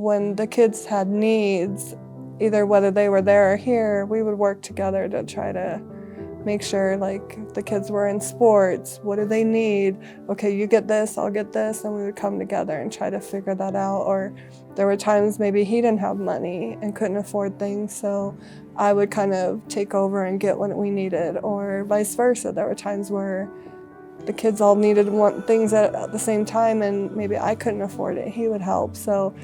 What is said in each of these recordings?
when the kids had needs, either whether they were there or here, we would work together to try to make sure, like, if the kids were in sports, what do they need? Okay, you get this, I'll get this, and we would come together and try to figure that out. Or there were times maybe he didn't have money and couldn't afford things, so I would kind of take over and get what we needed, or vice versa. There were times where the kids all needed things at the same time, and maybe I couldn't afford it. He would help. So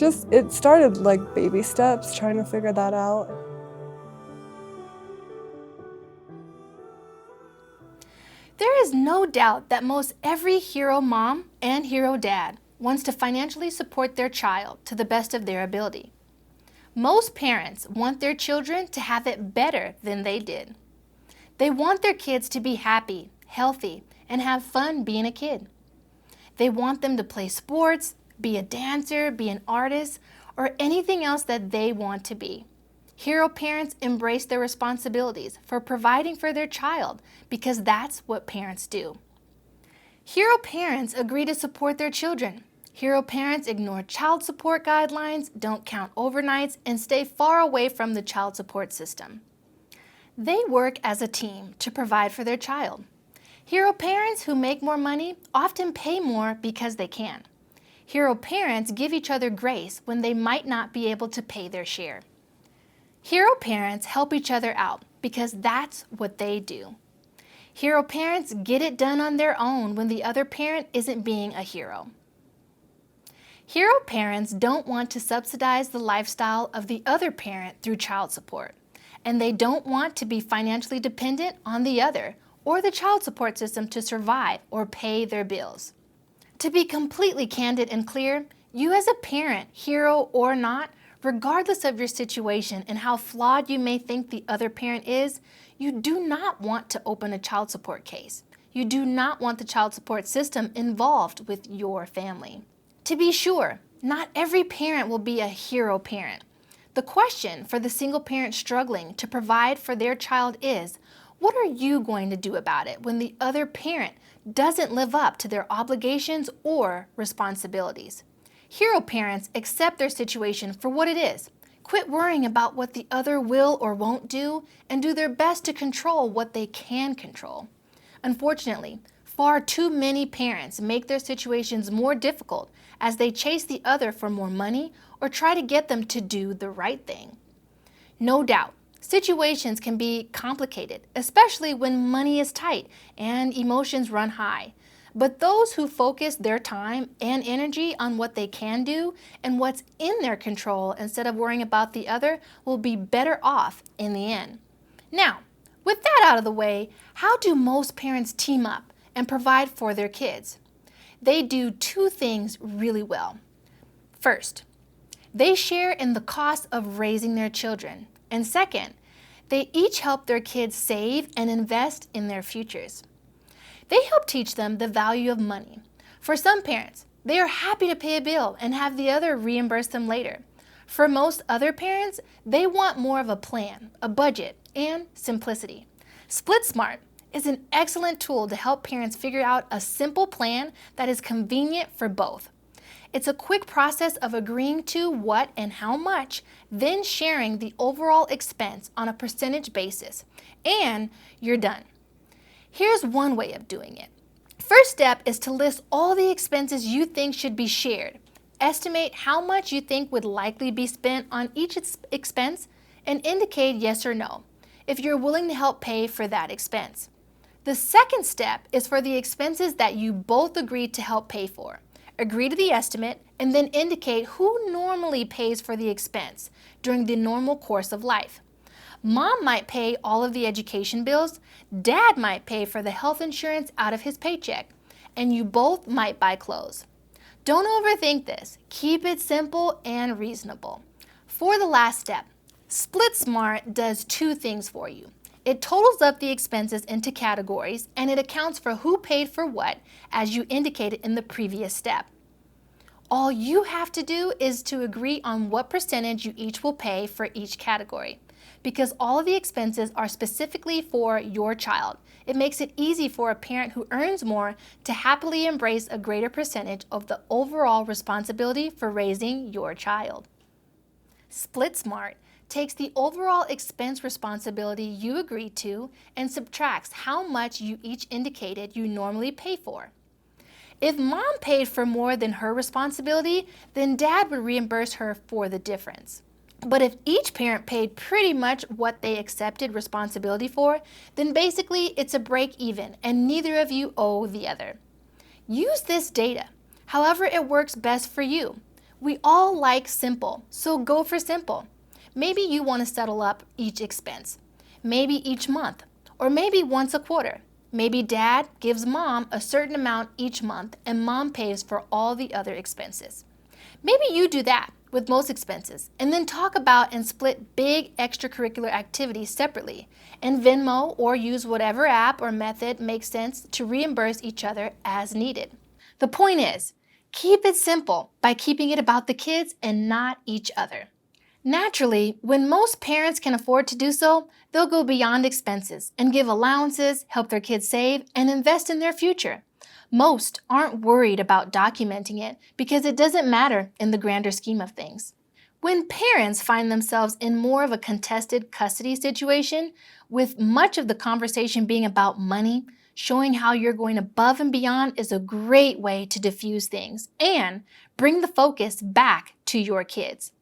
it started like baby steps, trying to figure that out. There is no doubt that most every hero mom and hero dad wants to financially support their child to the best of their ability. Most parents want their children to have it better than they did. They want their kids to be happy, healthy, and have fun being a kid. They want them to play sports, be a dancer, be an artist, or anything else that they want to be. Hero parents embrace their responsibilities for providing for their child because that's what parents do. Hero parents agree to support their children. Hero parents ignore child support guidelines, don't count overnights, and stay far away from the child support system. They work as a team to provide for their child. Hero parents who make more money often pay more because they can. Hero parents give each other grace when they might not be able to pay their share. Hero parents help each other out because that's what they do. Hero parents get it done on their own when the other parent isn't being a hero. Hero parents don't want to subsidize the lifestyle of the other parent through child support, and they don't want to be financially dependent on the other or the child support system to survive or pay their bills. To be completely candid and clear, you as a parent, hero or not, regardless of your situation and how flawed you may think the other parent is, you do not want to open a child support case. You do not want the child support system involved with your family. To be sure, not every parent will be a hero parent. The question for the single parent struggling to provide for their child is, what are you going to do about it when the other parent doesn't live up to their obligations or responsibilities? Hero parents accept their situation for what it is. Quit worrying about what the other will or won't do and do their best to control what they can control. Unfortunately, far too many parents make their situations more difficult as they chase the other for more money or try to get them to do the right thing. No doubt, situations can be complicated, especially when money is tight and emotions run high. But those who focus their time and energy on what they can do and what's in their control instead of worrying about the other will be better off in the end. Now, with that out of the way, how do most parents team up and provide for their kids? They do two things really well. First, they share in the cost of raising their children. And second, they each help their kids save and invest in their futures. They help teach them the value of money. For some parents, they are happy to pay a bill and have the other reimburse them later. For most other parents, they want more of a plan, a budget, and simplicity. SplitSmart is an excellent tool to help parents figure out a simple plan that is convenient for both. It's a quick process of agreeing to what and how much, then sharing the overall expense on a percentage basis, and you're done. Here's one way of doing it. First step is to list all the expenses you think should be shared. Estimate how much you think would likely be spent on each expense and indicate yes or no if you're willing to help pay for that expense. The second step is for the expenses that you both agreed to help pay for. Agree to the estimate and then indicate who normally pays for the expense during the normal course of life. Mom might pay all of the education bills, Dad might pay for the health insurance out of his paycheck, and you both might buy clothes. Don't overthink this. Keep it simple and reasonable. For the last step, SplitSmart does two things for you. It totals up the expenses into categories and it accounts for who paid for what as you indicated in the previous step. All you have to do is to agree on what percentage you each will pay for each category. Because all of the expenses are specifically for your child, it makes it easy for a parent who earns more to happily embrace a greater percentage of the overall responsibility for raising your child. Split Smart takes the overall expense responsibility you agreed to and subtracts how much you each indicated you normally pay for. If mom paid for more than her responsibility, then dad would reimburse her for the difference. But if each parent paid pretty much what they accepted responsibility for, then basically it's a break even and neither of you owe the other. Use this data, however it works best for you. We all like simple, so go for simple. Maybe you want to settle up each expense, maybe each month, or maybe once a quarter. Maybe dad gives mom a certain amount each month and mom pays for all the other expenses. Maybe you do that with most expenses and then talk about and split big extracurricular activities separately and Venmo or use whatever app or method makes sense to reimburse each other as needed. The point is, keep it simple by keeping it about the kids and not each other. Naturally, when most parents can afford to do so, they'll go beyond expenses and give allowances, help their kids save, and invest in their future. Most aren't worried about documenting it because it doesn't matter in the grander scheme of things. When parents find themselves in more of a contested custody situation, with much of the conversation being about money, showing how you're going above and beyond is a great way to diffuse things and bring the focus back to your kids.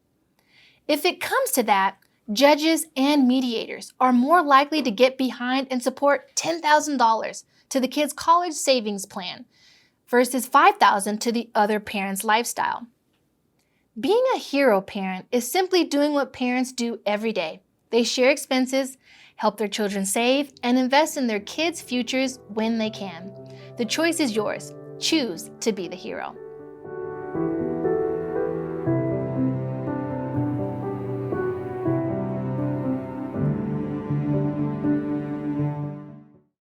If it comes to that, judges and mediators are more likely to get behind and support $10,000 to the kid's college savings plan versus $5,000 to the other parent's lifestyle. Being a hero parent is simply doing what parents do every day. They share expenses, help their children save, and invest in their kids' futures when they can. The choice is yours. Choose to be the hero.